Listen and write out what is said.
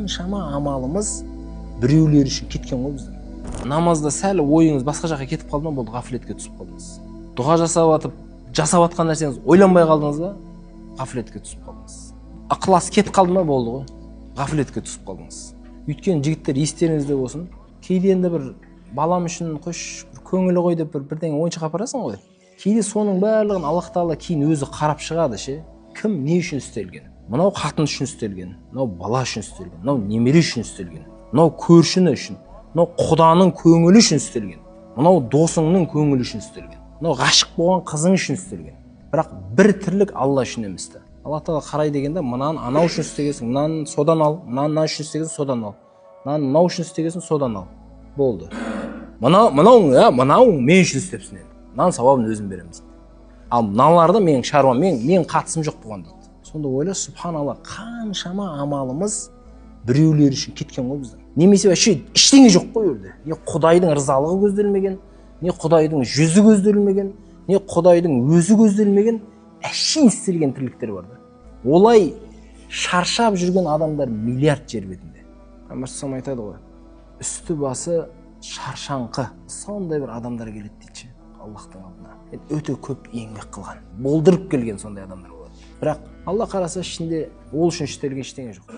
қаншама амалымыз біреулер үшін кеткен ғой біздің. Намазда сәл ойыңыз басқа жаққа кетіп қалды ма, болды, ғафлетке түсіп қалдыңыз. Дұға жасап атқан нәрсеңіз ойланбай қалдыңыз ба, ғафлетке түсіп қалдыңыз. Ықылас кетіп қалды ма, болды ғой, ғафлетке түсіп қалдыңыз. Өйткені жігіттер естеріңізде болсын, кейде енді бір балам үшін қош көңілі ғой деп бірдеңе ойыншық апарасың ғой. Кейде соның барлығын Аллах Тағала кейін өзі қарап шығады ше. Кім не үшін істелген? Мынау қатын үшін істелген, мынау бала үшін істелген, мынау немере үшін істелген, мынау көршіні үшін, мынау құданың көңілі үшін істелген, мынау досыңның көңілі үшін істелген, мынау ғашық болған қызың үшін істелген. Бірақ бір тірлік Алла үшін емес та. Алла Тағала қарай дегенде мынаны анау үшін істегенсің, мынаны содан ал, мынаны үшін істегенсің, содан ал. Мынаны мынау үшін істегенсің, содан ал. Болды. Мынау мен үшін істепсің енді. Мынаның сауабын өзім беремін дейді. Ал мыналарды менің шаруам, мен қатысым жоқ болған дейді. Сонда ойла, субханалла, қаншама амалымыз біреулер үшін кеткен ғой біздің. Немесе вообще ештеңе жоқ қой өрде. Не Құдайдың рызалығы көзделмеген, не Құдайдың жүзі көзделмеген, не Құдайдың өзі көзделмеген, әшейін істелген тірліктер бар да. Олай шаршап жүрген адамдар миллиард жер бетінде. Амарсам айтады ғой, үсті басы шаршаңқы, сондай бір адамдар келеді дейді. Аллахтың алдына. Өте көп еңбек қылған, болдырып келген сондай адамдар болады. Бірақ Алла қараса ішінде ол үшін істелген ештеңе жоқ.